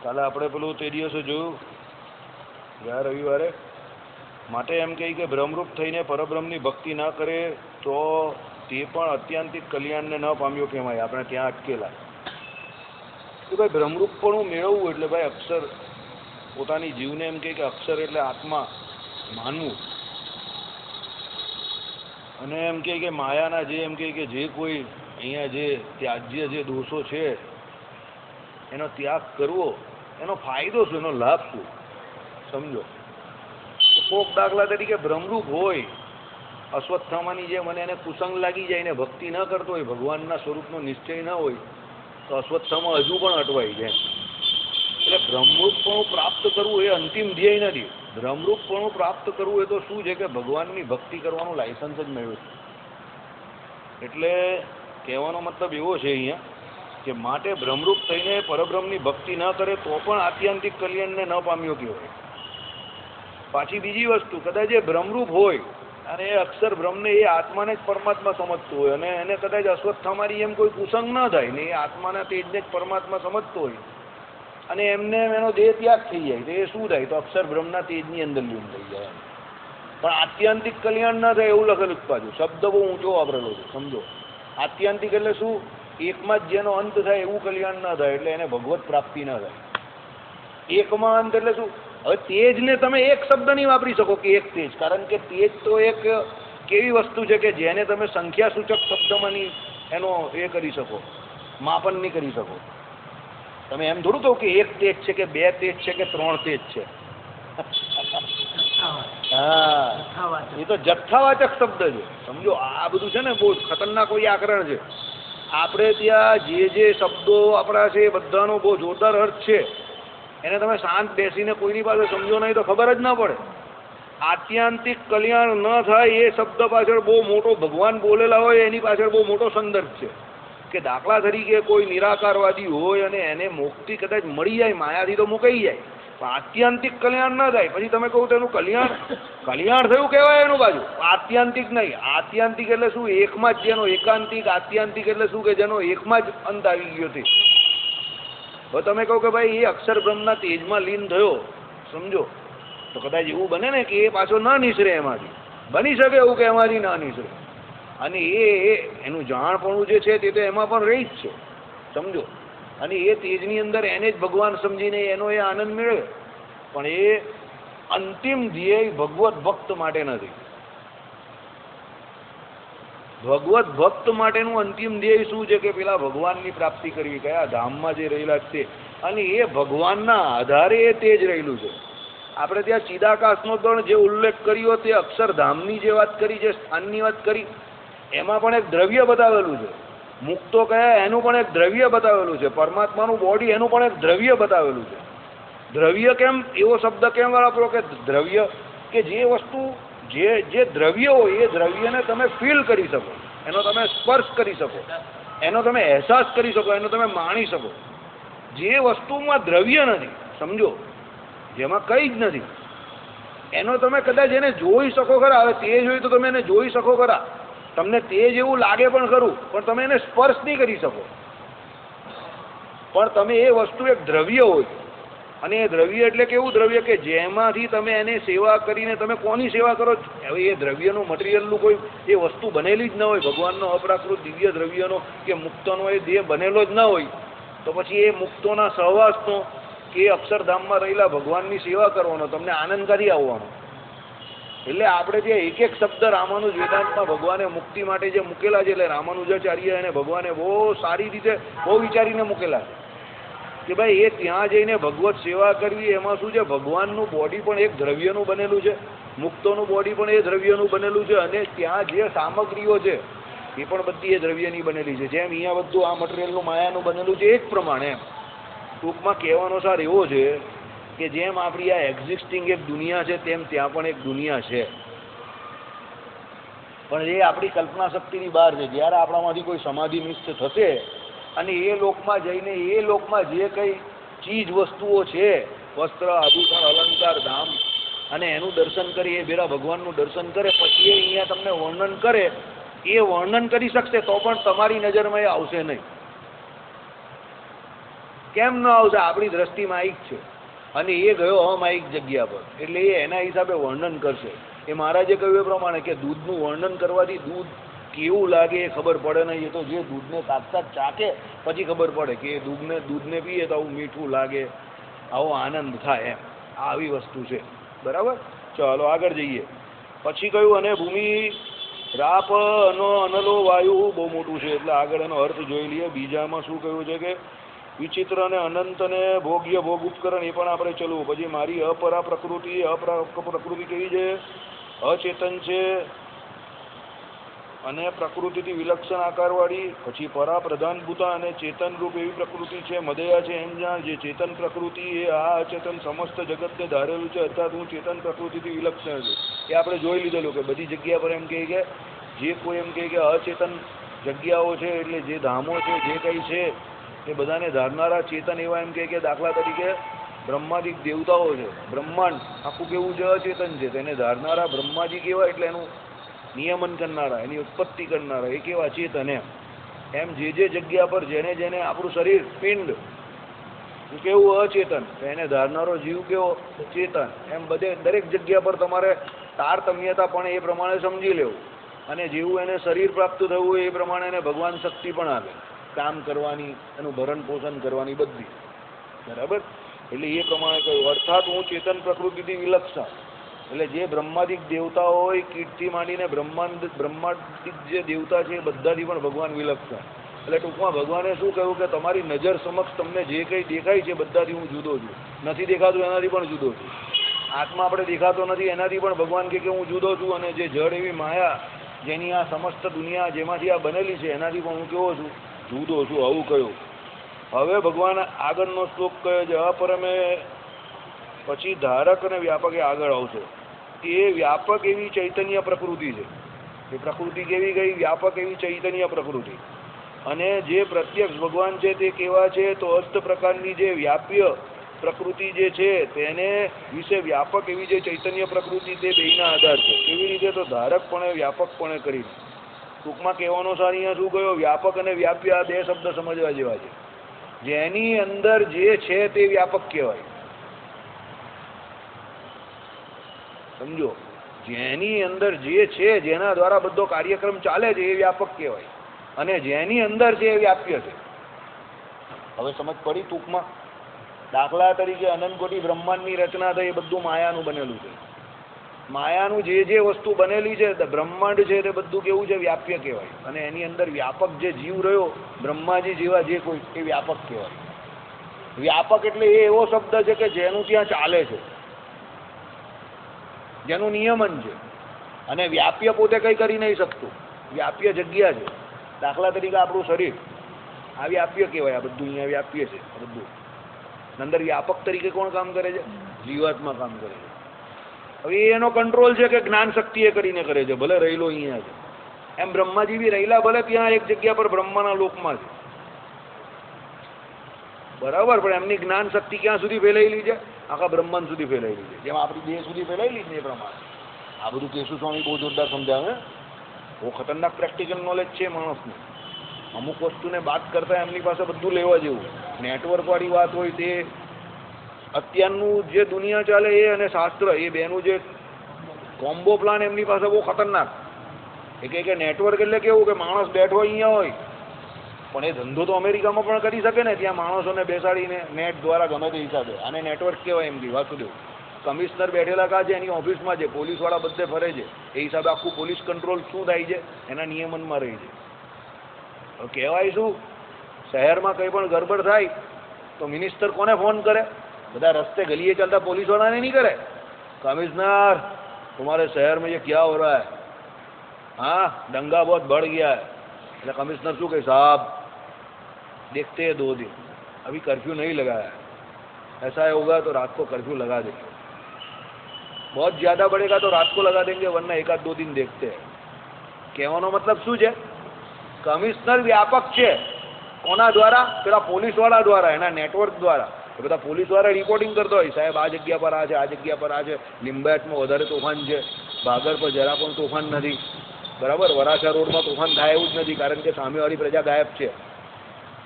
કાલે આપણે પેલું તે દિવસે જોયું ગયા રવિવારે માટે એમ કહી કે બ્રહ્મરૂપ થઈને પરબ્રહ્મની ભક્તિ ના કરે તો તે પણ અત્યાંતિક કલ્યાણને ન પામ્યો કહેવાય. આપણે ત્યાં અટકેલા કે ભાઈ બ્રહ્મરૂપપણું મેળવવું એટલે ભાઈ અક્ષર પોતાની જીવને એમ કહે કે અક્ષર એટલે આત્મા માનવું, અને એમ કહે કે માયાના જે એમ કહે કે જે કોઈ અહીંયા જે ત્યાજ્ય જે દોષો છે એનો ત્યાગ કરવો, એનો ફાયદો શું, એનો લાભ શું, સમજો. કોક દાખલા તરીકે બ્રહ્મરૂપ હોય અશ્વત્થામાની જેમ અને એને કુસંગ લાગી જાય ને ભક્તિ ન કરતો હોય, ભગવાનના સ્વરૂપનો નિશ્ચય ન હોય તો અશ્વત્થામા હજુ પણ અટવાઈ જાય. એટલે બ્રહ્મરૂપપણું પ્રાપ્ત કરવું એ અંતિમ ધ્યેય નથી. બ્રહ્મરૂપપણું પ્રાપ્ત કરવું એ તો શું છે કે ભગવાનની ભક્તિ કરવાનું લાયસન્સ જ મેળવ્યું. એટલે કહેવાનો મતલબ એવો છે અહીંયા કે માટે બ્રહ્મરૂપ થઈને પરબ્રહ્મની ભક્તિ ન કરે તો પણ આત્યંતિક કલ્યાણને ન પામ્યો કહેવાય. પાછી બીજી વસ્તુ, કદાચ એ બ્રહ્મરૂપ હોય અને એ અક્ષર બ્રહ્મને એ આત્માને જ પરમાત્મા સમજતો હોય અને એને કદાચ અશ્વત્થામારી એમ કોઈ કુસંગ ન થાય ને એ આત્માના તેજને જ પરમાત્મા સમજતો હોય અને એમને એનો દેહ ત્યાગ થઈ જાય તો એ શું થાય, તો અક્ષર બ્રહ્મના તેજની અંદર લીન થઈ જાય. પણ આત્યંતિક કલ્યાણ ન થાય એવું લખેલું જ પાછું. શબ્દ બહુ ઊંચો વાપરેલો છે, સમજો. આત્યંતિક એટલે શું, એકમાં જ જેનો અંત થાય એવું કલ્યાણ ન થાય, એટલે એને ભગવત પ્રાપ્તિ ન થાય. એકમાં અંત એટલે શું, હવે તેજને તમે એક શબ્દ નહીં વાપરી શકો કે એક તેજ, કારણ કે તેજ તો એક કેવી વસ્તુ છે કે જેને તમે સંખ્યાસૂચક શબ્દમાં નહીં એનો એ કરી શકો, માપન નહીં કરી શકો. તમે એમ થોડું કહો કે એક તેજ છે કે બે તેજ છે કે ત્રણ તેજ છે. હા, એ તો જથ્થાવાચક શબ્દ છે, સમજો. આ બધું છે ને બહુ ખતરનાક કોઈ આકરણ છે. આપણે ત્યાં જે શબ્દો આપણા છે એ બધાનો બહુ જોરદાર અર્થ છે, એને તમે શાંત બેસીને કોઈની પાસે સમજો નહીં તો ખબર જ ના પડે. આત્યંતિક કલ્યાણ ન થાય એ શબ્દ પાછળ બહુ મોટો ભગવાન બોલેલા હોય એની પાછળ બહુ મોટો સંદર્ભ છે. કે દાખલા તરીકે કોઈ નિરાકારવાદી હોય અને એને મુક્તિ કદાચ મળી જાય, માયાથી તો મુકાઈ જાય, પણ આત્યંતિક કલ્યાણ ન થાય પછી તમે કહો તો એનું કલ્યાણ થયું કહેવાય એનું બાજુ. આત્યંતિક નહીં. આત્યંતિક એટલે શું, એકમાં જ જેનો એકાંતિક. આત્યંતિક એટલે શું કે જેનો એકમાં જ અંત આવી ગયો છે. હવે તમે કહો કે ભાઈ એ અક્ષર બ્રહ્મના તેજમાં લીન થયો, સમજો, તો કદાચ એવું બને ને કે એ પાછો ન નિસરે એમાંથી. બની શકે એવું કે એમાંથી ના નિસરે, અને એનું જાણપણું જે છે તે તો એમાં પણ રહી જ છે, સમજો. અને એ તેજની અંદર એને જ ભગવાન સમજીને એનો એ આનંદ મેળવે, પણ એ અંતિમ ધ્યેય ભગવત ભક્ત માટે નથી. ભગવત ભક્ત માટેનું અંતિમ ધ્યેય શું છે કે પેલા ભગવાનની પ્રાપ્તિ કરવી, કયા ધામમાં જે રહેલા છે, અને એ ભગવાનના આધારે એ તેજ રહેલું છે. આપણે ત્યાં ચિદાકાશનો પણ જે ઉલ્લેખ કર્યો તે અક્ષરધામની જે વાત કરી, જે સ્થાનની વાત કરી, એમાં પણ એક દ્રવ્ય બતાવેલું છે. મુક્તો કયા એનું પણ એક દ્રવ્ય બતાવેલું છે. પરમાત્માનું બોડી એનું પણ એક દ્રવ્ય બતાવેલું છે. દ્રવ્ય કેમ, એવો શબ્દ કેમ વાપરો કે દ્રવ્ય, કે જે વસ્તુ જે દ્રવ્ય હોય એ દ્રવ્યને તમે ફીલ કરી શકો, એનો તમે સ્પર્શ કરી શકો, એનો તમે અહેસાસ કરી શકો, એનો તમે માણી શકો. જે વસ્તુમાં દ્રવ્ય નથી, સમજો, જેમાં કંઈ જ નથી, એનો તમે કદાચ એને જોઈ શકો ખરા. હવે તેજ હોય તો તમે એને જોઈ શકો ખરા, તમને તેજ એવું લાગે પણ ખરું, પણ તમે એને સ્પર્શ નહીં કરી શકો. પણ તમે એ વસ્તુ એક દ્રવ્ય હોય, અને એ દ્રવ્ય એટલે કેવું દ્રવ્ય કે જેમાંથી તમે એને સેવા કરીને તમે કોની સેવા કરો. હવે એ દ્રવ્યનું મટીરિયલનું કોઈ એ વસ્તુ બનેલી જ ન હોય, ભગવાનનો અપ્રાકૃત દિવ્ય દ્રવ્યનો કે મુક્તનો એ દેહ બનેલો જ ન હોય, તો પછી એ મુક્તોના સહવાસનો કે અક્ષરધામમાં રહેલા ભગવાનની સેવા કરવાનો તમને આનંદ કાઢી આવવાનો. એટલે આપણે જે એક એક શબ્દ રામાનુજ વેદાંતમાં ભગવાને મુક્તિ માટે જે મૂકેલા છે, એટલે રામાનુજાચાર્ય એને ભગવાને બહુ સારી રીતે બહુ વિચારીને મૂકેલા છે કે ભાઈ એ ત્યાં જઈને ભગવત સેવા કરવી. એમાં શું છે, ભગવાનનું બોડી પણ એક દ્રવ્યનું બનેલું છે, મુક્તોનું બોડી પણ એ દ્રવ્યનું બનેલું છે, અને ત્યાં જે સામગ્રીઓ છે એ પણ બધી એ દ્રવ્યની બનેલી છે. જેમ અહીંયા બધું આ મટીરિયલનું માયાનું બનેલું છે એ જ પ્રમાણે એમ ટૂંકમાં કહેવાનો સાર એવો છે કે જેમ આપણી આ એક્ઝિસ્ટિંગ એક દુનિયા છે તેમ ત્યાં પણ એક દુનિયા છે, પણ એ આપણી કલ્પના શક્તિની બહાર છે. જ્યારે આપણામાંથી કોઈ સમાધિનિષ્ઠ થશે અને એ લોકમાં જઈને એ લોકમાં જે કંઈ ચીજ વસ્તુઓ છે, વસ્ત્ર, આભૂષણ, અલંકાર, ધામ, અને એનું દર્શન કરી એ ભેરા ભગવાનનું દર્શન કરે, પછી એ અહીંયા તમને વર્ણન કરે, એ વર્ણન કરી શકશે તો પણ તમારી નજરમાં એ આવશે નહીં. કેમ ન આવશે? આપણી દ્રષ્ટિ માયિક છે અને એ ગયો અમાયિક જગ્યા પર, એટલે એ એના હિસાબે વર્ણન કરશે. એ મહારાજે કહ્યું એ પ્રમાણે કે દૂધનું વર્ણન કરવાથી દૂધ કેવું લાગે એ ખબર પડે નહીં. એ તો જે દૂધને સાક્ષાત ચાખે પછી ખબર પડે કે એ દૂધને પીએ તો આવું મીઠું લાગે, આવો આનંદ થાય એમ. આવી વસ્તુ છે. બરાબર. ચાલો આગળ જઈએ. પછી કહ્યું અને ભૂમિ રાપ અનલો વાયુ, બહુ મોટું છે એટલે આગળ એનો અર્થ જોઈ લઈએ. બીજામાં શું કહ્યું છે કે વિચિત્ર અને અનંત અને ભોગ્ય ભોગ ઉપકરણ, એ પણ આપણે ચલવું. પછી મારી અપરા પ્રકૃતિ, પ્રકૃતિ કેવી છે? અચેતન છે અને પ્રકૃતિથી વિલક્ષણ આકારવાળી. પછી પરા પ્રધાનભૂતા અને ચેતન રૂપ એવી પ્રકૃતિ છે. મદયા છે એમ જાણ, જે ચેતન પ્રકૃતિ એ આ અચેતન સમસ્ત જગતને ધારેલું છે, અર્થાત હું ચેતન પ્રકૃતિથી વિલક્ષણ છું. એ આપણે જોઈ લીધેલું કે બધી જગ્યા પર એમ કહે કે જે કોઈ એમ કહે કે અચેતન જગ્યાઓ છે, એટલે જે ધામો છે, જે કંઈ છે એ બધાને ધારનારા ચેતન એવા એમ કહે કે દાખલા તરીકે બ્રહ્માદિક દેવતાઓ છે. બ્રહ્માંડ આખું કેવું છે? અચેતન છે. તેને ધારનારા બ્રહ્માજી કેવા? એટલે એનું નિયમન કરનારા, એની ઉત્પત્તિ કરનારા, એ કેવા? ચેતન. એમ જે જગ્યા પર જેને આપણું શરીર પિંડ કેવું? અચેતન. એને ધારનારો જીવ કેવો? ચેતન. એમ બધે દરેક જગ્યા પર તમારે તારતમ્યતા પણ એ પ્રમાણે સમજી લેવું. અને જેવું એને શરીર પ્રાપ્ત થયું હોય એ પ્રમાણે એને ભગવાન શક્તિ પણ આપે, કામ કરવાની, એનું ભરણ પોષણ કરવાની બધી. બરાબર. એટલે એ પ્રમાણે કહ્યું અર્થાત હું ચેતન પ્રકૃતિથી વિલક્ષણ. એટલે જે બ્રહ્માદિક દેવતા હોય, કીટથી માંડીને બ્રહ્માદિક જે દેવતા છે એ બધાથી પણ ભગવાન વિલક્ષણ. એટલે ટૂંકમાં ભગવાને શું કહ્યું કે તમારી નજર સમક્ષ તમને જે કંઈ દેખાય છે બધાથી હું જુદો છું. નથી દેખાતું એનાથી પણ જુદો છું. આત્મા આપણે દેખાતો નથી એનાથી પણ ભગવાન કે હું જુદો છું. અને જે જળ એવી માયા જેની આ સમસ્ત દુનિયા જેમાંથી આ બનેલી છે એનાથી પણ હું કેવો છું? જુદો છું. આવું કહ્યું. હવે ભગવાન આગળનો શ્લોક કહે છે અપરમે. પછી ધારક અને વ્યાપક એ આગળ આવશે. એ વ્યાપક એવી ચૈતન્ય પ્રકૃતિ છે. એ પ્રકૃતિ કેવી ગઈ? વ્યાપક એવી ચૈતન્ય પ્રકૃતિ. અને જે પ્રત્યક્ષ ભગવાન છે તે કેવા છે? તો અષ્ટ પ્રકારની જે વ્યાપ્ય પ્રકૃતિ જે છે તેને વિશે વ્યાપક એવી જે ચૈતન્ય પ્રકૃતિ તે બેયના આધાર છે. કેવી રીતે? તો ધારકપણે વ્યાપકપણે કરી. ટૂંકમાં કહેવાનો સાર અહીંયા શું કહ્યો? વ્યાપક અને વ્યાપ્ય આ બે શબ્દ સમજવા જેવા છે. જેની અંદર જે છે તે વ્યાપક કહેવાય. સમજો, જેની અંદર જે છે, જેના દ્વારા બધો કાર્યક્રમ ચાલે છે એ વ્યાપક કહેવાય. અને જેની અંદર છે એ વ્યાપ્ય છે. હવે સમજ પડી ટૂંકમાં? દાખલા તરીકે અનંત કોટી બ્રહ્માંડની રચના થઈ, એ બધું માયાનું બનેલું છે. માયાનું જે વસ્તુ બનેલી છે, બ્રહ્માંડ છે, તે બધું કેવું છે? વ્યાપ્ય કહેવાય. અને એની અંદર વ્યાપક જે જીવ રહ્યો, બ્રહ્માજી જેવા જે કોઈ, એ વ્યાપક કહેવાય. વ્યાપક એટલે એ એવો શબ્દ છે કે જેનું ત્યાં ચાલે છે, જેનું નિયમન છે. અને વ્યાપ્ય પોતે કંઈ કરી નહીં શકતું. વ્યાપ્ય જગ્યા છે. દાખલા તરીકે આપણું શરીર આ વ્યાપ્ય કહેવાય. આ બધું અહીંયા વ્યાપ્ય છે. બધું અંદર વ્યાપક તરીકે કોણ કામ કરે છે? જીવાત્મા કામ કરે છે. હવે એનો કંટ્રોલ છે કે જ્ઞાન શક્તિ એ કરીને કરે છે. ભલે રહેલો અહીંયા છે. એમ બ્રહ્માજી બી રહેલા ભલે ત્યાં એક જગ્યા પર બ્રહ્માના લોકમાં છે. બરાબર. પણ એમની જ્ઞાન શક્તિ ક્યાં સુધી ફેલાયેલી છે? આખા બ્રહ્માંડ સુધી ફેલાયેલી છે. જેમ આપણી દેહ સુધી ફેલાયેલી છે એ પ્રમાણે. આ બધું કેશુ સ્વામી બહુ જોરદાર સમજાવે. બહુ ખતરનાક પ્રેક્ટિકલ નોલેજ છે માણસનું. અમુક વસ્તુને બાદ કરતા એમની પાસે બધું લેવા જેવું. નેટવર્કવાળી વાત હોય તે, અત્યારનું જે દુનિયા ચાલે એ અને શાસ્ત્ર, એ બેનું જે કોમ્બો પ્લાન એમની પાસે બહુ ખતરનાક. કે નેટવર્ક એટલે કેવું કે માણસ બેઠો અહીંયા હોય પણ એ ધંધો તો અમેરિકામાં પણ કરી શકે ને, ત્યાં માણસોને બેસાડીને નેટ દ્વારા ગમે તે હિસાબે. આને નેટવર્ક કહેવાય. એમ વાસુદેવ કમિશનર બેઠેલા કા છે એની ઓફિસમાં છે, પોલીસવાળા બધે ફરે છે. એ હિસાબે આખું પોલીસ કંટ્રોલ શું થાય છે? એના નિયમનમાં રહી છે. કહેવાય શું? શહેરમાં કંઈ પણ ગડબડ થાય તો મિનિસ્ટર કોને ફોન કરે? બધા રસ્તે ગલીએ ચાલતા પોલીસવાળાને નહીં કરે. कमिश्नर तुम्हारे शहर में ये क्या हो रहा है? हाँ, दंगा बहुत बढ़ गया है. એટલે कमिश्नर શું કહે? साहब देखते हैं 2 दिन, अभी कर्फ्यू नहीं लगाया है, ऐसा होगा तो रात को कर्फ्यू लगा देंगे, बहुत ज़्यादा बढ़ेगा तो रात को लगा देंगे, वरना 1-2 दिन देखते हैं. કહેવાનો મતલબ શું છે? કમિશનર વ્યાપક છે. કોના દ્વારા? પેલા પોલીસવાળા દ્વારા, એના નેટવર્ક દ્વારા. એ બધા પોલીસવાળા રિપોર્ટિંગ કરતો હોય, સાહેબ આ જગ્યા પર આ છે, આ જગ્યા પર આ છે, લિંબાયતમાં વધારે તોફાન છે, ભાગર પર જરા પણ તોફાન નથી, બરાબર, વરાછા રોડમાં તોફાન થાય એવું જ નથી, કારણ કે સામેવાળી પ્રજા ગાયબ છે.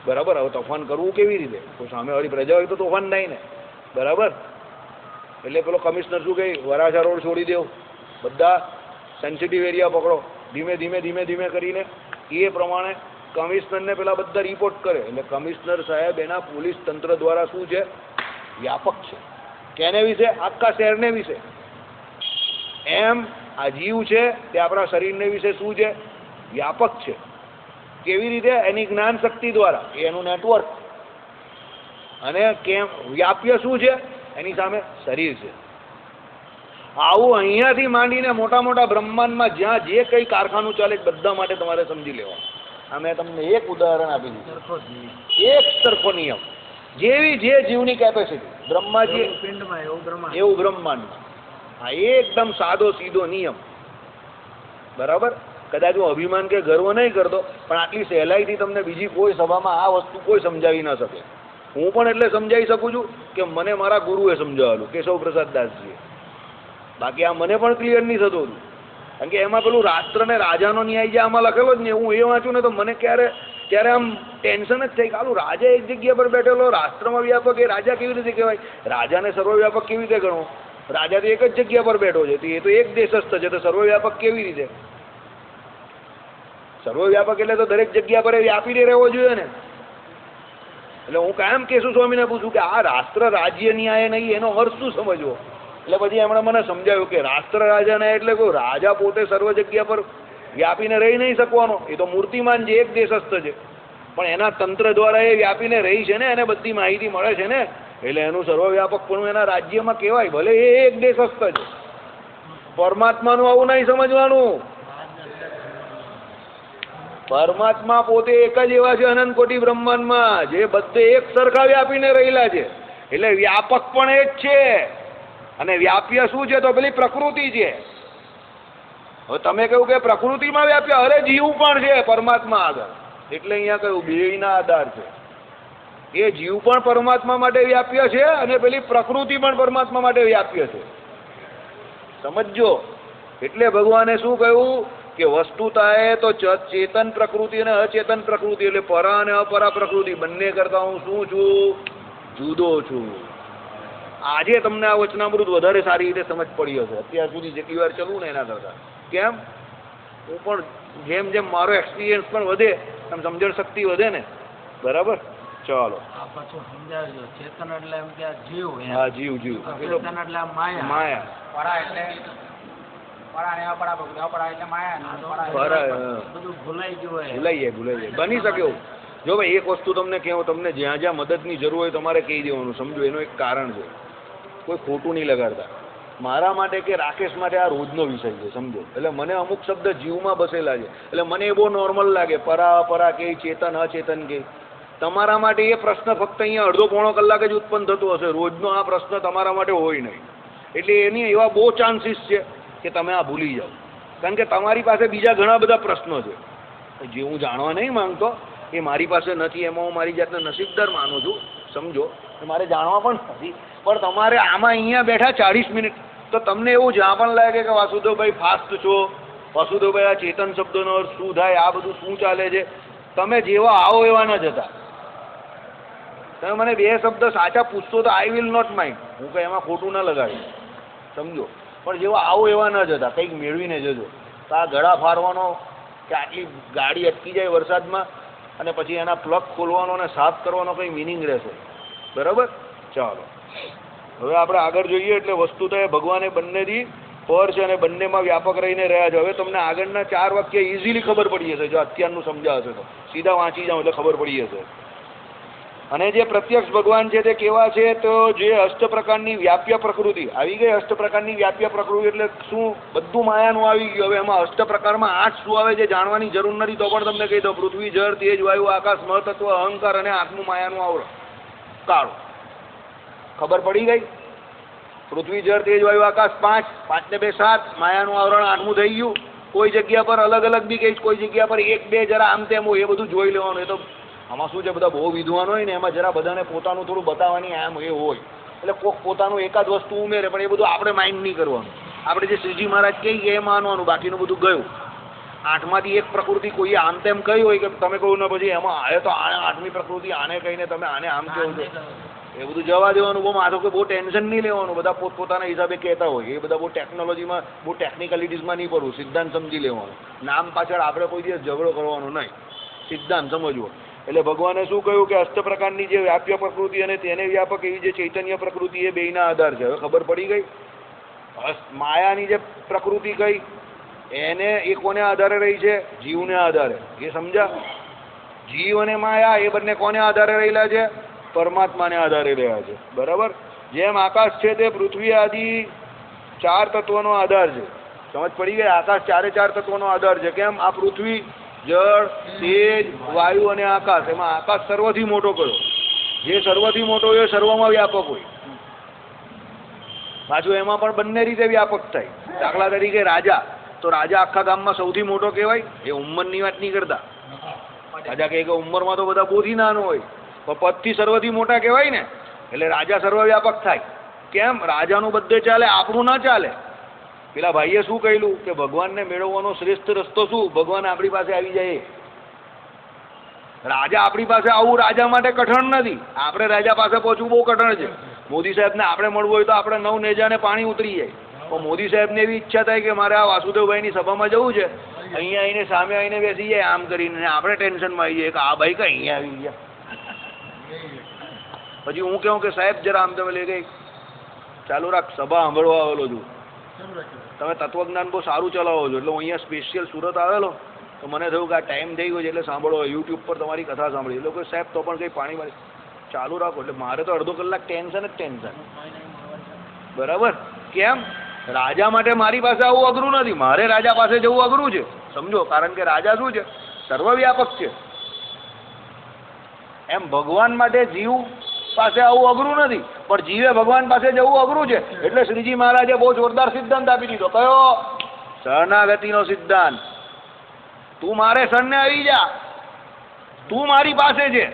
બરાબર. હવે તોફાન કરવું કેવી રીતે? કોઈ સામેવાળી પ્રજા હોય તો તોફાન નહીં ને, બરાબર. એટલે પેલો કમિશનર શું કહે, વરાછા રોડ છોડી દેવો, બધા સેન્સિટિવ એરિયા પકડો, ધીમે ધીમે ધીમે ધીમે કરીને એ પ્રમાણે કમિશનરને પેલા બધા રિપોર્ટ કરે. એટલે કમિશનર સાહેબ એના પોલીસ તંત્ર દ્વારા શું છે, વ્યાપક છે. કેને વિશે? આખા શહેરને વિશે. એમ આ જીવ છે તે આપણા શરીરને વિશે શું છે, વ્યાપક છે. કેવી રીતે? એની જ્ઞાન શક્તિ દ્વારા, એનું નેટવર્ક. અને કેમ વ્યાપ્ય શું છે, એની સામે શરીર છે. આવું અહીંયાથી માંડીને મોટા મોટા બ્રહ્માંડમાં જ્યાં જે કંઈ કારખાનું ચાલે બધા માટે તમારે સમજી લેવાનું. આ મેં તમને એક ઉદાહરણ આપી દીધું, એક સરખો નિયમ. જેવી જે જીવની કેપેસિટી બ્રહ્માજી એવું બ્રહ્માંડમાં. હા, એકદમ સાદો સીધો નિયમ, બરાબર. કદાચ હું અભિમાન કે ગર્વ નહીં કરતો, પણ આટલી સહેલાઈથી તમને બીજી કોઈ સભામાં આ વસ્તુ કોઈ સમજાવી ન શકે. હું પણ એટલે સમજાવી શકું છું કે મને મારા ગુરુએ સમજાવેલું, કેશવ પ્રસાદ દાસજીએ. બાકી આ મને પણ ક્લિયર નહીં થતું હતું, કારણ કે એમાં પેલું રાષ્ટ્ર ને રાજાનો ન્યાય જે આમાં લખેલો જ ને, હું એ વાંચું ને તો મને ત્યારે આમ ટેન્શન જ થઈ. કાલું રાજા એક જગ્યા પર બેઠેલો, રાષ્ટ્રમાં વ્યાપક, એ રાજા કેવી રીતે કહેવાય? રાજાને સર્વવ્યાપક કેવી રીતે ગણવો? રાજા તો એક જ જગ્યા પર બેઠો છે, એ તો એક દેશસ્થ છે, તો સર્વવ્યાપક કેવી રીતે? સર્વવ્યાપક એટલે તો દરેક જગ્યા પર વ્યાપીને રહેવો જોઈએ ને. એટલે હું કાયમ કેશુ સ્વામીને પૂછું કે આ રાષ્ટ્ર રાજ્ય ન્યાય નહીં, એનો અર્થ શું સમજવો? એટલે પછી એમણે મને સમજાવ્યું કે રાષ્ટ્ર રાજા ન્યાય એટલે કોઈ રાજા પોતે સર્વ જગ્યા પર વ્યાપીને રહી નહીં શકવાનો, એ તો મૂર્તિમાન જે એક દેશસ્થ છે, પણ એના તંત્ર દ્વારા એ વ્યાપીને રહી છે ને, એને બધી માહિતી મળે છે ને, એટલે એનું સર્વવ્યાપક પણ એના રાજ્યમાં કહેવાય, ભલે એ એક દેશસ્થ છે. પરમાત્માનું આવું નહીં સમજવાનું. પરમાત્મા પોતે એક જ એવા છે અનંત કોટી બ્રહ્માંડમાં, જે બધે એક સરખા વ્યાપીને રહેલા છે. એટલે વ્યાપક પણ એ જ છે. અને વ્યાપ્ય શું છે? તો પેલી પ્રકૃતિ છે. હવે તમે કહ્યું કે પ્રકૃતિમાં વ્યાપ્ય, અરે જીવ પણ છે પરમાત્મા આગળ. એટલે અહીંયા કહ્યું બેયના આધાર છે. એ જીવ પણ પરમાત્મા માટે વ્યાપ્ય છે, અને પેલી પ્રકૃતિ પણ પરમાત્મા માટે વ્યાપ્ય છે. સમજો. એટલે ભગવાને શું કહ્યું કે વસ્તુતા તો ચેતન પ્રકૃતિ અને અચેતન પ્રકૃતિ, એટલે પરા અને અપરા પ્રકૃતિ બંને કરતા હું શું છું? જુદો છું. આજે તમને આ વચનામૃત વધારે સારી રીતે સમજ પડી હશે અત્યાર સુધી જેટલી વાર ચલું ને એના કરતા. કેમ? હું પણ જેમ જેમ મારો એક્સપિરિયન્સ પણ વધે એમ સમજણ શક્તિ વધે ને, બરાબર. ચાલો, ચેતન એટલે એમ કે જીવ. હા, જીવ જીવ. ચેતન એટલે માયા. માયા. પરા એટલે ભૂલાઈ જાય. બની શકે એવું. જો ભાઈ એક વસ્તુ તમને કહું, તમને જ્યાં જ્યાં મદદની જરૂર હોય તમારે કહી દેવાનું. સમજો, એનું એક કારણ છે. કોઈ ખોટું નહીં લગાડતા. મારા માટે કે રાકેશ માટે આ રોજનો વિષય છે, સમજો. એટલે મને અમુક શબ્દ જીવમાં બસેલા છે, એટલે મને એ બહુ નોર્મલ લાગે. પરા અપરા કે ચેતન અચેતન કે. તમારા માટે એ પ્રશ્ન ફક્ત અહીંયા અડધો પોણો કલાક જ ઉત્પન્ન થતો હશે. રોજનો આ પ્રશ્ન તમારા માટે હોય નહીં. એટલે એની એવા બહુ ચાન્સીસ છે કે તમે આ ભૂલી જાઓ, કારણ કે તમારી પાસે બીજા ઘણા બધા પ્રશ્નો છે જે હું જાણવા નહીં માંગતો, એ મારી પાસે નથી. એમાં હું મારી જાતને નસીબદાર માનું છું, સમજો. મારે જાણવા પણ નથી, પણ તમારે આમાં અહીંયા બેઠા 40 મિનિટ તો તમને એવું જ્યાં પણ લાગે કે વાસુદેવભાઈ ફાસ્ટ છો, વાસુદેવભાઈ આ ચેતન શબ્દોનો અર્થ શું થાય, આ બધું શું ચાલે છે, તમે જેવા આવો એવા ન જતા. તમે મને 2 શબ્દ સાચા પૂછશો તો આઈ વિલ નોટ માઇન્ડ, હું કંઈ એમાં ખોટું ન લગાડું, સમજો. પણ જેવા આવો એવા ન જતા, કંઈક મેળવીને જજો. તો આ ગળા ફારવાનો કે આટલી ગાડી અટકી જાય વરસાદમાં અને પછી એના પ્લગ ખોલવાનો અને સાફ કરવાનો કંઈ મિનિંગ રહેશે, બરાબર. ચાલો, હવે આપણે આગળ જોઈએ. એટલે વસ્તુ તો એ ભગવાને બંનેથી પર છે અને બંનેમાં વ્યાપક રહીને રહ્યા છે. હવે તમને આગળના 4 વાક્ય ઇઝીલી ખબર પડી જશે જો અત્યારનું સમજાવશે તો. સીધા વાંચી જાઓ એટલે ખબર પડી જશે. અને જે પ્રત્યક્ષ ભગવાન છે તે કેવા છે? તો જે અષ્ટ પ્રકારની વ્યાપ્ય પ્રકૃતિ આવી ગઈ. અષ્ટ પ્રકારની વ્યાપ્ય પ્રકૃતિ એટલે શું? બધું માયાનું આવી ગયું. હવે એમાં અષ્ટ પ્રકારમાં 8 શું આવે છે જાણવાની જરૂર નથી, તો પણ તમને કહી દો. પૃથ્વી, જળ, તેજ, વાયુ, આકાશ, મહતત્વ, અહંકાર અને આત્મનું માયાનું આવરણ. કાળું. ખબર પડી ગઈ? પૃથ્વી, જળ, તેજ, વાયુ, આકાશ 5, 5 ને 2 7, માયાનું આવરણ 8મું થઈ ગયું. કોઈ જગ્યા પર અલગ અલગ બી કહીશ, કોઈ જગ્યા પર 1 2 જરા આમ તેમ હોય, એ બધું જોઈ લેવાનું. એ તો આમાં શું છે, બધા બહુ વિદ્વાન હોય ને એમાં જરા બધાને પોતાનું થોડું બતાવવાની આમ એ હોય, એટલે કોક પોતાનું એકાદ વસ્તુ ઉમેરે, પણ એ બધું આપણે માઇન્ડ નહીં કરવાનું. આપણે જે શ્રીજી મહારાજ કહી ગયા એ માનવાનું, બાકીનું બધું ગયું. આઠમાંથી એક પ્રકૃતિ કોઈએ આમ તેમ કહી હોય કે તમે કહું ને પછી એમાં આવે તો આને આઠમી પ્રકૃતિ આને કહીને તમે આને આમ કહો છો, એ બધું જવા દેવાનું. બહુ માથું કે બહુ ટેન્શન નહીં લેવાનું. બધા પોતપોતાના હિસાબે કહેતા હોય, એ બધા બહુ ટેકનોલોજીમાં બહુ ટેકનિકલિટીઝમાં નહીં પડવું. સિદ્ધાંત સમજી લેવાનું. નામ પાછળ આપણે કોઈ દિવસ ઝઘડો કરવાનો નહીં, સિદ્ધાંત સમજવો. એટલે ભગવાને શું કહ્યું કે અષ્ટ પ્રકારની જે વ્યાપ્ય પ્રકૃતિ અને તેને વ્યાપક એવી જે ચૈતન્ય પ્રકૃતિ એ બેયના આધાર છે. હવે ખબર પડી ગઈ. માયાની જે પ્રકૃતિ કઈ એને એ કોને આધારે રહી છે? જીવને આધારે. એ સમજા? જીવ અને માયા એ બંને કોને આધારે રહેલા છે? પરમાત્માને આધારે રહ્યા છે. બરાબર? જેમ આકાશ છે તે પૃથ્વી આદિ 4 તત્વોનો આધાર છે. સમજ પડી ગઈ? આકાશ 4 તત્વોનો આધાર છે. કેમ? આ પૃથ્વી, જળ, તેજ, વાયુ અને આકાશ. એમાં આકાશ સર્વથી મોટો કયો? જે સર્વથી મોટો હોય સર્વમાં વ્યાપક હોય. પાછું એમાં પણ બંને રીતે વ્યાપક થાય. દાખલા તરીકે રાજા, તો રાજા આખા ગામમાં સૌથી મોટો કહેવાય? એ ઉંમરની વાત નહીં કરતા. રાજા કહે કે ઉંમરમાં તો બધા બહુથી નાનો હોય, પણ પદથી સર્વથી મોટા કહેવાય ને. એટલે રાજા સર્વવ્યાપક થાય. કેમ? રાજાનું બધે ચાલે, આપણું ના ચાલે. પેલા ભાઈએ શું કહેલું કે ભગવાનને મેળવવાનો શ્રેષ્ઠ રસ્તો શું? ભગવાન આપણી પાસે આવી જાય. રાજા આપણી પાસે આવવું રાજા માટે કઠણ નથી. આપણે રાજા પાસે પહોંચવું બહુ કઠણ છે. મોદી સાહેબને આપણે મળવું હોય તો આપણે 9 નેજાને પાણી ઉતરી જાય. પણ મોદી સાહેબને એવી ઈચ્છા થાય કે મારે આ વાસુદેવભાઈની સભામાં જવું છે, અહીંયા આવીને સામે આવીને બેસી જાય આમ કરીને. આપણે ટેન્શનમાં આવી જઈએ કે આ ભાઈ કઈ અહીંયા આવી ગયા. પછી હું કહું કે સાહેબ જરા આમ તમે લઈ ગઈ ચાલુ રાખ, સભા સાંભળવા આવેલો છું. તમે તત્વજ્ઞાન બહુ સારું ચલાવો છો એટલે હું અહીંયા સ્પેશિયલ સુરત આવેલો તો મને થયું કે આ ટાઈમ થઈ ગયો છે એટલે સાંભળો, યુટ્યુબ પર તમારી કથા સાંભળી. એટલે કોઈ સાહેબ તો પણ કંઈ પાણી મારી ચાલુ રાખો. એટલે મારે તો અડધો કલાક ટેન્શન જ ટેન્શન. બરાબર? કેમ? રાજા માટે મારી પાસે આવું અઘરું નથી, મારે રાજા પાસે જવું અઘરું છે. સમજો? કારણ કે રાજા શું છે? સર્વવ્યાપક છે. એમ ભગવાન માટે જીવ પાસે આવું અઘરું નથી, પણ જીવે ભગવાન પાસે જવું અઘરું છે. એટલે શ્રીજી મહારાજે બહુ જોરદાર સિદ્ધાંત આપી દીધો. કયો? શરણાગતિનો સિદ્ધાંત. તું મારે શરણે આવી જા, તું મારી પાસે છે.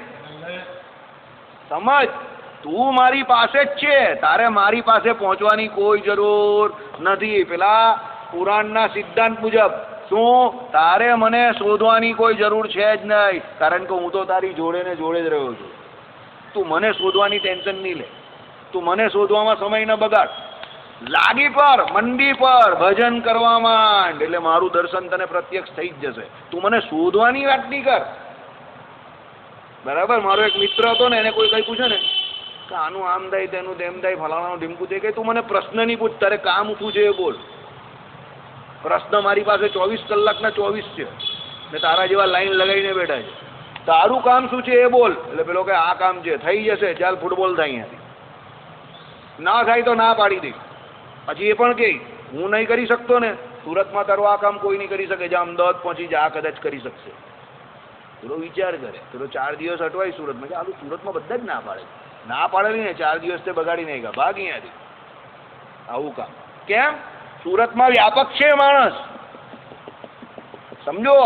સમજ? તું મારી પાસે જ છે, તારે મારી પાસે પહોંચવાની કોઈ જરૂર નથી. પેલા પુરાણના સિદ્ધાંત મુજબ શું? તારે મને શોધવાની કોઈ જરૂર છે જ નહીં, કારણ કે હું તો તારી જોડે ને જોડે જ રહ્યો છું. તું મને શોધવાની ટેન્શન નહીં લે. તું મને શોધવામાં સમય ન બગાડ. લાગી પર, મંડી પર, ભજન કરવા માંડ, એટલે મારું દર્શન તને પ્રત્યક્ષ થઈ જ જશે. તું મને શોધવાની વાત નહીં કર. બરાબર? મારો એક મિત્ર હતો ને, એને કોઈ કઈ પૂછે ને કે આનું આમ થાય, તેનું તેમ થાય, ફલાણાનું ઢીમકું થાય, કે તું મને પ્રશ્ન નહીં પૂછ, તારે કામ શું છે એ બોલ. પ્રશ્ન મારી પાસે 24 કલાકના 24 છે ને તારા જેવા લાઈન લગાવીને બેઠા છે. તારું કામ શું છે એ બોલ. એટલે પેલો કે આ કામ છે, થઈ જશે, ચાલ ફૂટબોલ થાય અહીંયાથી. ના થાય તો ના પાડી દે. પછી એ પણ કે હું નહીં કરી શકતો ને, સુરતમાં તારું આ કામ કોઈ નહીં કરી શકે, જ્યાં અમદાવાદ પહોંચી જા, આ કદાચ કરી શકશે. પેલો વિચાર કરે, પેલો 4 દિવસ અટવાય સુરતમાં, કે આલું સુરતમાં બધા જ ના પાડે. ના પાડેલી ને 4 દિવસ તે બગાડી નહીં ગયા, ભાગ અહીંયાથી. આવું કામ. કેમ? સુરતમાં વ્યાપક છે માણસ. સમજો?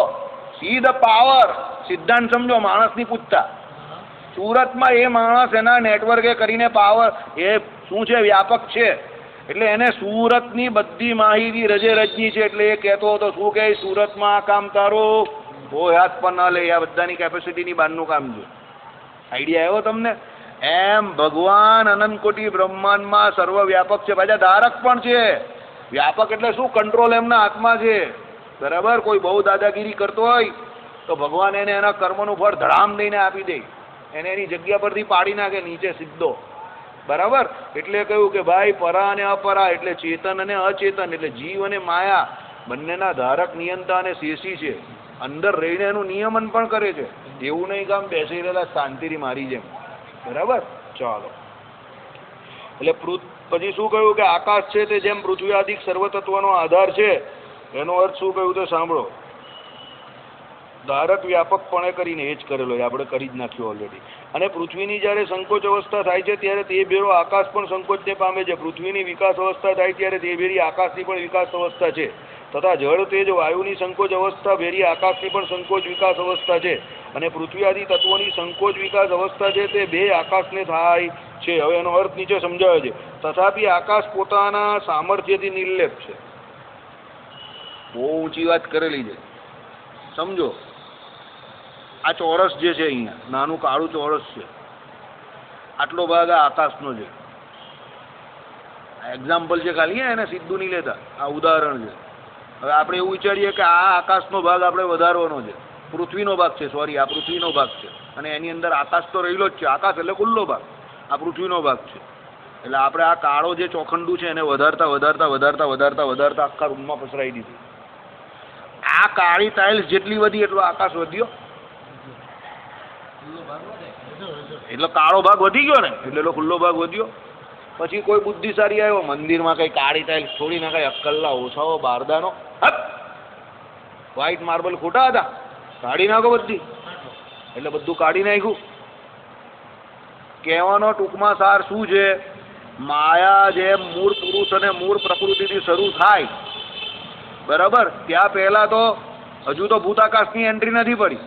સી ધ પાવર સિદ્ધાંત સમજો. માણસની પૂછતા સુરતમાં એ માણસ એના નેટવર્કે કરીને પાવર એ શું છે? વ્યાપક છે. એટલે એને સુરતની બધી માહિતી રજે રજની છે. એટલે એ કહેતો હતો શું કે સુરતમાં આ કામ તારું કોઈ હાથ પર ના લે, આ બધાની કેપેસિટીની બહારનું કામ છે. આઈડિયા આવ્યો તમને? એમ ભગવાન અનંત કોટી બ્રહ્માંડમાં સર્વવ્યાપક છે, પાછા ધારક પણ છે. વ્યાપક એટલે શું? કંટ્રોલ એમના હાથમાં છે. બરાબર? કોઈ બહુ દાદાગીરી કરતો હોય તો ભગવાન એને એના કર્મનું ફળ ધડામ દઈને આપી દે, એને એની જગ્યા પરથી પાડી નાખે નીચે સીધો. બરાબર? એટલે કહ્યું કે ભાઈ પરા અને અપરા એટલે ચેતન અને અચેતન, એટલે જીવ અને માયા બંનેના ધારક, નિયંતા અને શેષી છે. અંદર રહીને એનું નિયમન પણ કરે છે. એવું નહીં કામ બેસી રહેલા શાંતિથી મારી જેમ. બરાબર? ચાલો. એટલે પછી શું કહ્યું કે આકાશ છે તે જેમ પૃથ્વી આદિ સર્વ તત્વનો આધાર છે. એનો અર્થ શું કહ્યું તે સાંભળો. ધારક વ્યાપકપણે કરીને એ જ કરેલો છે, આપણે કરી જ નાખ્યું ઓલરેડી. અને પૃથ્વીની જ્યારે સંકોચ અવસ્થા થાય છે ત્યારે તે ભેરો આકાશ પણ સંકોચને પામે છે. પૃથ્વીની વિકાસ અવસ્થા થાય ત્યારે તે ભેરી આકાશની પણ વિકાસ અવસ્થા છે. તથા જળ તેજ વાયુની સંકોચ અવસ્થા ભેરી આકાશની પણ સંકોચ વિકાસ અવસ્થા છે. અને પૃથ્વી આદિ તત્વોની સંકોચ વિકાસ અવસ્થા છે તે બે આકાશને થાય છે. હવે એનો અર્થ નીચે સમજાવે છે. તથાપી આકાશ પોતાના સામર્થ્યથી નિર્લેપ છે. બહુ ઊંચી વાત કરેલી છે. સમજો. આ ચોરસ જે છે અહીંયા નાનું કાળું ચોરસ છે, આટલો ભાગ આ આકાશનો છે. એક્ઝામ્પલ છે ખાલી, એને સીધું નહીં લેતા, આ ઉદાહરણ છે. હવે આપણે એવું વિચારીએ કે આ આકાશનો ભાગ આપણે વધારવાનો છે, પૃથ્વીનો ભાગ છે, સોરી આ પૃથ્વીનો ભાગ છે, અને એની અંદર આકાશ તો રહેલો જ છે. આકાશ એટલે ખુલ્લો ભાગ, આ પૃથ્વીનો ભાગ છે. એટલે આપણે આ કાળો જે ચોખંડું છે એને વધારતા વધારતા વધારતા વધારતા વધારતા આખા રૂમમાં પસરાવી દીધું. આ કાળી ટાઇલ્સ જેટલી વધી એટલો આકાશ વધ્યો, એટલે કાળો ભાગ વધી ગયો ને, એટલે એનો ખુલ્લો ભાગ વધ્યો. પછી કોઈ બુદ્ધિશાળી આવ્યો, મંદિરમાં કઈ કાળી ટાઇલ્સ છોડી નાખાય, અક્કલના ઓછાઓ બારદાનો, વ્હાઈટ માર્બલ ખોટા હતા, કાઢી નાખો બધી, એટલે બધું કાઢી નાખ્યું. કહેવાનો ટૂંકમાં સાર શું છે? માયા જે મૂળ પુરુષ અને મૂળ પ્રકૃતિથી શરૂ થાય, બરાબર, ત્યાં પહેલા તો હજુ તો ભૂતાકાશની એન્ટ્રી નથી પડી.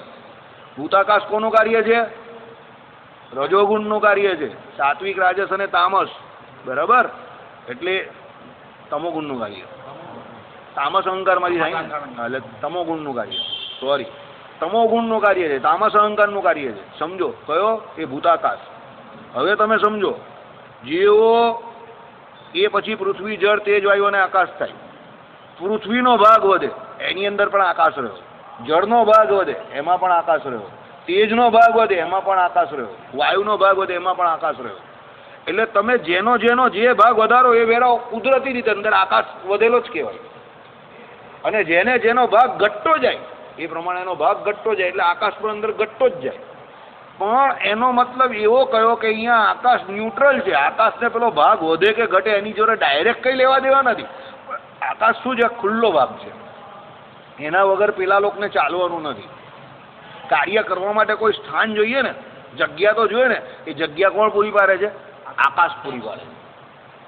ભૂતાકાશ કોનું કાર્ય છે? રજોગુણનું કાર્ય છે. સાત્વિક, રાજસ અને તામસ, બરાબર, એટલે તમોગુણનું કાર્ય. તામસ અહંકારમાંથી થાય ને, એટલે તમોગુણનું કાર્ય, સોરી તમોગુણનું કાર્ય છે, તામસ અહંકારનું કાર્ય છે. સમજો કયો? એ ભૂતાકાશ. હવે તમે સમજો, જેવો એ પછી પૃથ્વી, જળ, તેજ, વાયુ અને આકાશ થાય. પૃથ્વીનો ભાગ વધે, એની અંદર પણ આકાશ રહ્યો. જળનો ભાગ વધે, એમાં પણ આકાશ રહ્યો. તેજનો ભાગ વધે, એમાં પણ આકાશ રહ્યો. વાયુનો ભાગ વધે, એમાં પણ આકાશ રહ્યો. એટલે તમે જેનો જેનો જે ભાગ વધારો એ વેરાઓ કુદરતી રીતે અંદર આકાશ વધેલો જ કહેવાય. અને જેને જેનો ભાગ ઘટતો જાય એ પ્રમાણે એનો ભાગ ઘટતો જાય, એટલે આકાશ પણ અંદર ઘટતો જ જાય. પણ એનો મતલબ એવો કયો કે અહીંયા આકાશ ન્યુટ્રલ છે. આકાશને પેલો ભાગ વધે કે ઘટે એની જોડે ડાયરેક્ટ કઈ લેવા દેવા નથી. આકાશ શું છે? ખુલ્લો ભાગ છે. એના વગર પેલા લોકોને ચાલવાનું નથી. કાર્ય કરવા માટે કોઈ સ્થાન જોઈએ ને, જગ્યા તો જોઈએ ને. એ જગ્યા કોણ પૂરી પાડે છે? આકાશ પૂરી પાડે છે.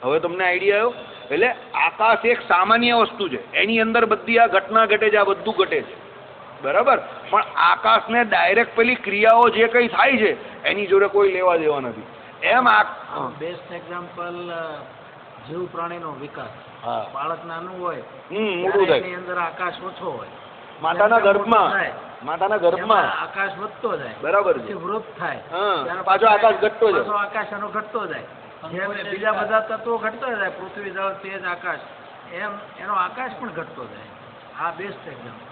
હવે તમને આઈડિયા આવ્યો? એટલે આકાશ એક સામાન્ય વસ્તુ છે, એની અંદર બધી આ ઘટના ઘટે છે, આ બધું ઘટે છે, બરાબર. પણ આકાશને ડાયરેક્ટ પેલી ક્રિયાઓ જે કંઈ થાય છે એની જોડે કોઈ લેવા દેવા નથી. એમ બેસ્ટ એક્ઝામ્પલ જીવ પ્રાણીનો વિકાસ. હા, બાળક નાનું હોય, મોટું થાય, એની અંદર આકાશ ઓછો હોય, માતાના ગર્ભમાં આકાશ વધતો જાય, બરાબર છે, વૃદ્ધ થાય, પાછો આકાશ ઘટતો જાય, પાછો આકાશ એનો ઘટતો જાય. જેમ બીજા બધા તત્વો ઘટતા જાય, પૃથ્વી, જળ, તેજ, આકાશ, એમ એનો આકાશ પણ ઘટતો જાય. આ બેસ્ટ એક્ઝામ્પલ.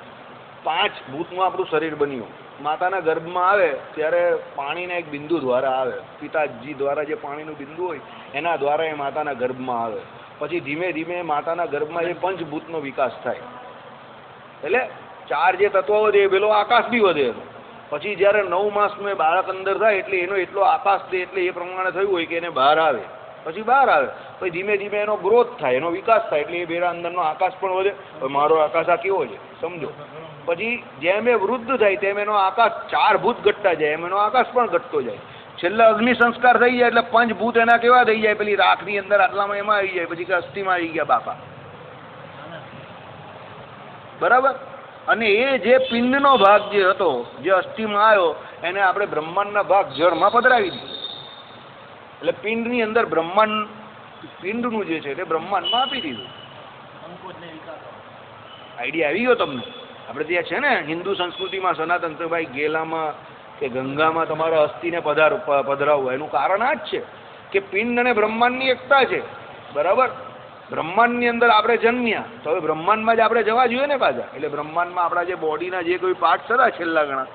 5 ભૂતનું આપણું શરીર બન્યું. માતાના ગર્ભમાં આવે ત્યારે પાણીના એક બિંદુ દ્વારા આવે, પિતાજી દ્વારા જે પાણીનું બિંદુ હોય એના દ્વારા એ માતાના ગર્ભમાં આવે. પછી ધીમે ધીમે માતાના ગર્ભમાં એ પંચભૂતનો વિકાસ થાય. એટલે 4 જે તત્વો વધે એ પેલો આકાશ બી વધે. પછી જ્યારે 9 માસનું એ બાળક અંદર થાય એટલે એનો એટલો આકાશ દે, એટલે એ પ્રમાણે થયું હોય કે એને બહાર આવે. પછી બહાર આવે, પછી ધીમે ધીમે એનો ગ્રોથ થાય, એનો વિકાસ થાય, એટલે એ બેરા અંદરનો આકાશ પણ વધે. મારો આકાશ આ કેવો છે સમજો. પછી જેમ એ વૃદ્ધ થાય તેમ એનો આકાશ 4 ભૂત ઘટતા જાય, એમ એનો આકાશ પણ ઘટતો જાય. છેલ્લે અગ્નિ સંસ્કાર થઈ જાય એટલે 5 ભૂત એના કેવા થઈ જાય? પેલી રાખની અંદર આટલામાં એમાં આવી જાય, પછી અસ્થિમાં આવી ગયા બાપા, બરાબર. અને એ જે પિંડનો ભાગ જે હતો, જે અસ્થિમાં આવ્યો, એને આપણે બ્રહ્માંડના ભાગ જળમાં પધરાવી દીધો. એટલે પિંડની અંદર બ્રહ્માંડ, પિંડનું જે છે તે બ્રહ્માંડમાં આપી દીધું. આઈડિયા આવી ગયો તમને? આપણે ત્યાં છે ને હિન્દુ સંસ્કૃતિમાં સનાતન, તો ભાઈ ગેલામાં કે ગંગામાં તમારા અસ્થિને પધરાવવું, એનું કારણ આ જ છે કે પિંડ અને બ્રહ્માંડની એકતા છે, બરાબર. બ્રહ્માંડની અંદર આપણે જન્મ્યા તો હવે બ્રહ્માંડમાં જ આપણે જવા જોઈએ ને પાછા. એટલે બ્રહ્માંડમાં આપણા જે બોડીના જે કોઈ પાર્ટ હતા છેલ્લા ઘણા,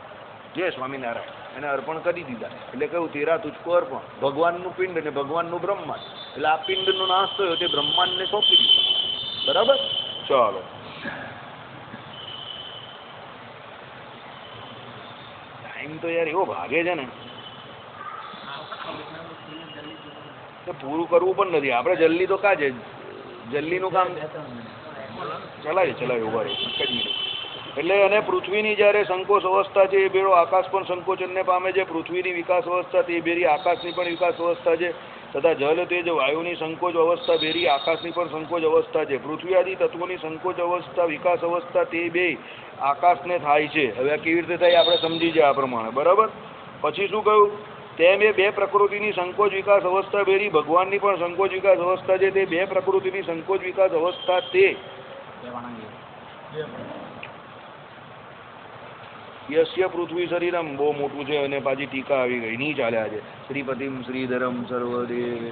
જય સ્વામિનારાયણ, એને અર્પણ કરી દીધા. એટલે કહ્યું તેરા તુજકો અર્પણ. ભગવાનનું પિંડ અને ભગવાનનું બ્રહ્માંડ. એટલે આ પિંડનો નાશ થયો તે બ્રહ્માંડને સોંપી દીધો, બરાબર. ચાલો, ટાઈમ તો યાર એવો ભાગે છે ને કે પૂરું કરવું પણ નથી. આપણે જલ્દી તો કાં છે, જલ્દીનું કામ ચલાવી ઉભા રહી. એટલે અને પૃથ્વીની જ્યારે સંકોચ અવસ્થા છે એ બેડો આકાશ પણ સંકોચનને પામે છે. પૃથ્વીની વિકાસ અવસ્થા તે બેરી આકાશની પણ વિકાસ અવસ્થા છે, તથા જલ, તેજ, વાયુની સંકોચ અવસ્થા બેરી આકાશની પણ સંકોચ અવસ્થા છે. પૃથ્વી આદિ તત્વોની સંકોચ અવસ્થા, વિકાસ અવસ્થા તે બે આકાશને થાય છે. હવે આ કેવી રીતે થાય આપણે સમજી જાય આ પ્રમાણે, બરાબર. પછી શું કહ્યું? તેમ એ 2 પ્રકૃતિની સંકોચ વિકાસ અવસ્થા બેરી ભગવાનની પણ સંકોચ વિકાસ અવસ્થા છે. તે 2 પ્રકૃતિની સંકોચ વિકાસ અવસ્થા તે યસ્ય પૃથ્વી શરીરમ બહુ મોટું છે અને પાછી ટીકા આવી ગઈ નહીં ચાલે આજે શ્રીપતિમ શ્રીધરમ સર્વદેવ